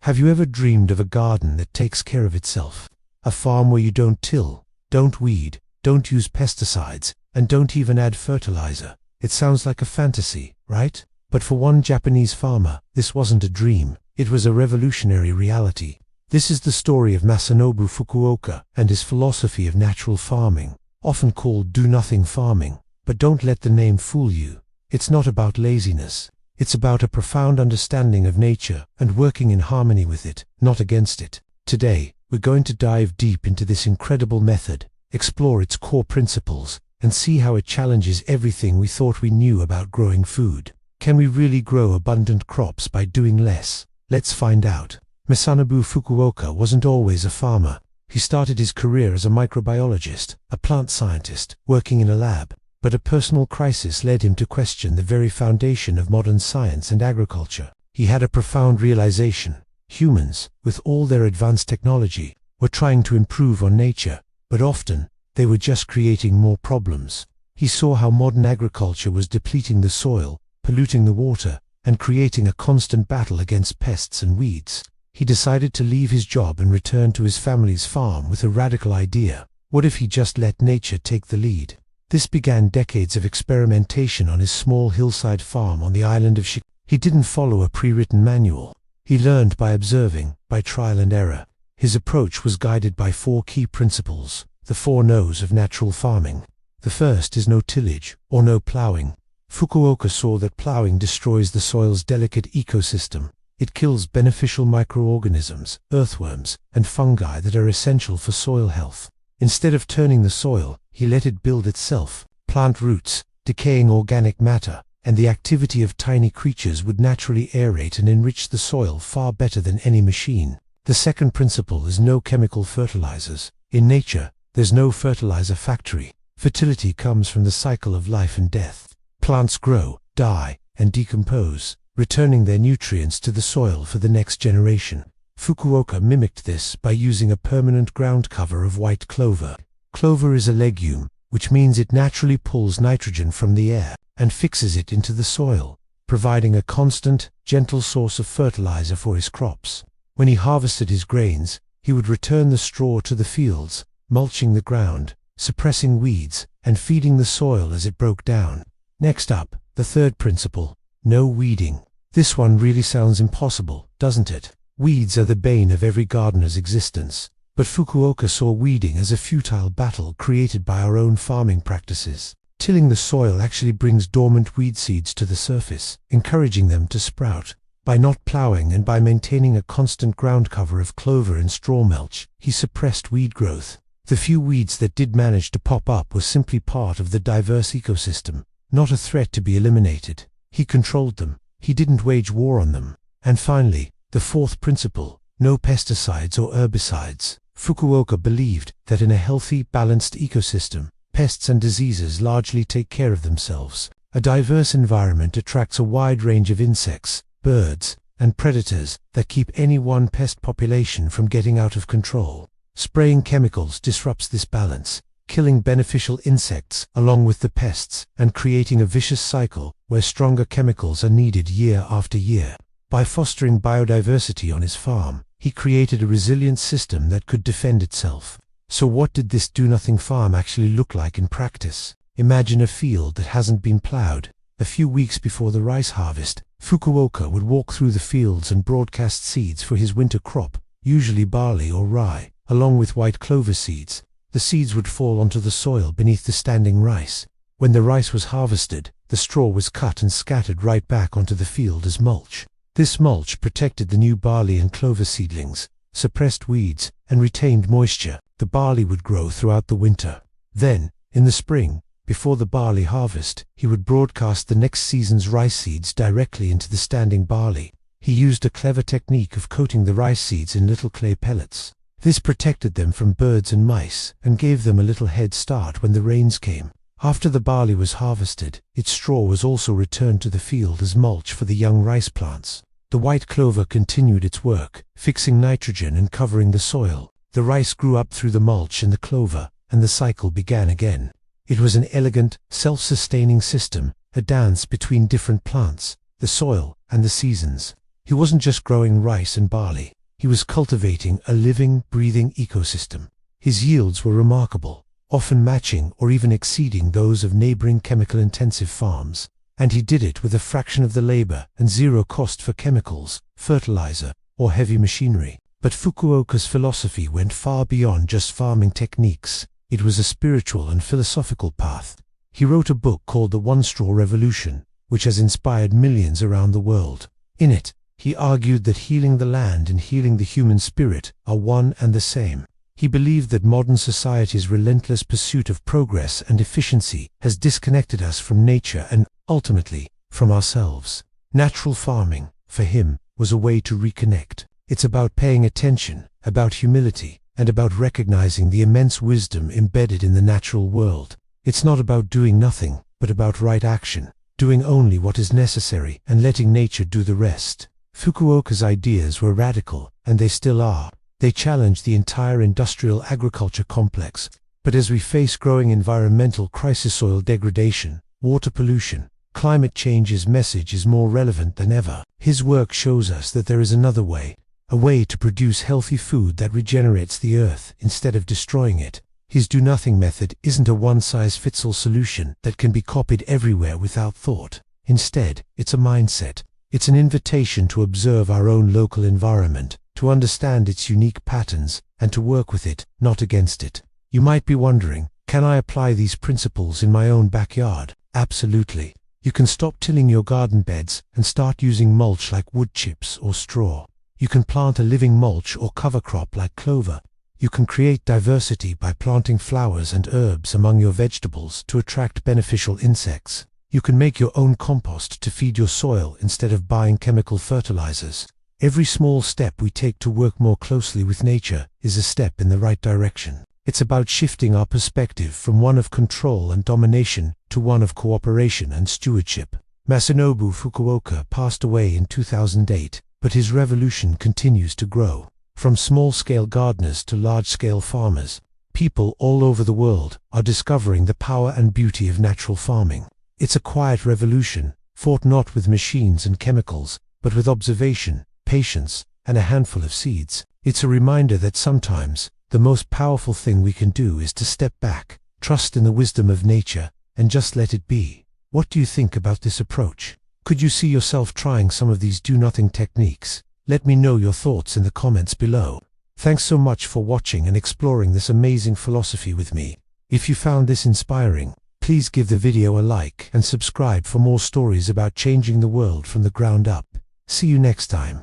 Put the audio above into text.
Have you ever dreamed of a garden that takes care of itself? A farm where you don't till, don't weed, don't use pesticides, and don't even add fertilizer. It sounds like a fantasy, right? But for one Japanese farmer, this wasn't a dream. It was a revolutionary reality. This is the story of Masanobu Fukuoka and his philosophy of natural farming, often called do-nothing farming. But don't let the name fool you. It's not about laziness. It's about a profound understanding of nature and working in harmony with it, not against it. Today, we're going to dive deep into this incredible method, explore its core principles, and see how it challenges everything we thought we knew about growing food. Can we really grow abundant crops by doing less? Let's find out. Masanobu Fukuoka wasn't always a farmer. He started his career as a microbiologist, a plant scientist, working in a lab. But a personal crisis led him to question the very foundation of modern science and agriculture. He had a profound realization. Humans, with all their advanced technology, were trying to improve on nature, but often, they were just creating more problems. He saw how modern agriculture was depleting the soil, polluting the water, and creating a constant battle against pests and weeds. He decided to leave his job and return to his family's farm with a radical idea. What if he just let nature take the lead? This began decades of experimentation on his small hillside farm on the island of Fukuoka. He didn't follow a pre-written manual. He learned by observing, by trial and error. His approach was guided by 4 key principles, the 4 no's of natural farming. The first is no tillage, or no plowing. Fukuoka saw that plowing destroys the soil's delicate ecosystem. It kills beneficial microorganisms, earthworms, and fungi that are essential for soil health. Instead of turning the soil, he let it build itself. Plant roots, decaying organic matter, and the activity of tiny creatures would naturally aerate and enrich the soil far better than any machine. The second principle is no chemical fertilizers. In nature, there's no fertilizer factory. Fertility comes from the cycle of life and death. Plants grow, die, and decompose, returning their nutrients to the soil for the next generation. Fukuoka mimicked this by using a permanent ground cover of white clover. Clover is a legume, which means it naturally pulls nitrogen from the air and fixes it into the soil, providing a constant, gentle source of fertilizer for his crops. When he harvested his grains, he would return the straw to the fields, mulching the ground, suppressing weeds, and feeding the soil as it broke down. Next up, the third principle, no weeding. This one really sounds impossible, doesn't it? Weeds are the bane of every gardener's existence, but Fukuoka saw weeding as a futile battle created by our own farming practices. Tilling the soil actually brings dormant weed seeds to the surface, encouraging them to sprout. By not plowing and by maintaining a constant ground cover of clover and straw mulch, he suppressed weed growth. The few weeds that did manage to pop up were simply part of the diverse ecosystem, not a threat to be eliminated. He controlled them. He didn't wage war on them. And finally, the fourth principle, no pesticides or herbicides. Fukuoka believed that in a healthy, balanced ecosystem, pests and diseases largely take care of themselves. A diverse environment attracts a wide range of insects, birds, and predators that keep any one pest population from getting out of control. Spraying chemicals disrupts this balance, killing beneficial insects along with the pests and creating a vicious cycle where stronger chemicals are needed year after year. By fostering biodiversity on his farm, he created a resilient system that could defend itself. So what did this do-nothing farm actually look like in practice? Imagine a field that hasn't been plowed. A few weeks before the rice harvest, Fukuoka would walk through the fields and broadcast seeds for his winter crop, usually barley or rye, along with white clover seeds. The seeds would fall onto the soil beneath the standing rice. When the rice was harvested, the straw was cut and scattered right back onto the field as mulch. This mulch protected the new barley and clover seedlings, suppressed weeds, and retained moisture. The barley would grow throughout the winter. Then, in the spring, before the barley harvest, he would broadcast the next season's rice seeds directly into the standing barley. He used a clever technique of coating the rice seeds in little clay pellets. This protected them from birds and mice, and gave them a little head start when the rains came. After the barley was harvested, its straw was also returned to the field as mulch for the young rice plants. The white clover continued its work, fixing nitrogen and covering the soil. The rice grew up through the mulch and the clover, and the cycle began again. It was an elegant, self-sustaining system, a dance between different plants, the soil, and the seasons. He wasn't just growing rice and barley. He was cultivating a living, breathing ecosystem. His yields were remarkable, often matching or even exceeding those of neighboring chemical-intensive farms. And he did it with a fraction of the labor and zero cost for chemicals, fertilizer, or heavy machinery. But Fukuoka's philosophy went far beyond just farming techniques. It was a spiritual and philosophical path. He wrote a book called The One Straw Revolution, which has inspired millions around the world. In it, he argued that healing the land and healing the human spirit are one and the same. He believed that modern society's relentless pursuit of progress and efficiency has disconnected us from nature and, ultimately, from ourselves. Natural farming, for him, was a way to reconnect. It's about paying attention, about humility, and about recognizing the immense wisdom embedded in the natural world. It's not about doing nothing, but about right action, doing only what is necessary and letting nature do the rest. Fukuoka's ideas were radical, and they still are. They challenged the entire industrial agriculture complex. But as we face growing environmental crisis, soil degradation, water pollution, climate change, his message is more relevant than ever. His work shows us that there is another way, a way to produce healthy food that regenerates the earth instead of destroying it. His do-nothing method isn't a one-size-fits-all solution that can be copied everywhere without thought. Instead, it's a mindset. It's an invitation to observe our own local environment, to understand its unique patterns, and to work with it, not against it. You might be wondering, can I apply these principles in my own backyard? Absolutely. You can stop tilling your garden beds and start using mulch like wood chips or straw. You can plant a living mulch or cover crop like clover. You can create diversity by planting flowers and herbs among your vegetables to attract beneficial insects. You can make your own compost to feed your soil instead of buying chemical fertilizers. Every small step we take to work more closely with nature is a step in the right direction. It's about shifting our perspective from one of control and domination to one of cooperation and stewardship. Masanobu Fukuoka passed away in 2008, but his revolution continues to grow. From small-scale gardeners to large-scale farmers, people all over the world are discovering the power and beauty of natural farming. It's a quiet revolution, fought not with machines and chemicals, but with observation, patience, and a handful of seeds. It's a reminder that sometimes, the most powerful thing we can do is to step back, trust in the wisdom of nature, and just let it be. What do you think about this approach? Could you see yourself trying some of these do-nothing techniques? Let me know your thoughts in the comments below. Thanks so much for watching and exploring this amazing philosophy with me. If you found this inspiring, please give the video a like and subscribe for more stories about changing the world from the ground up. See you next time.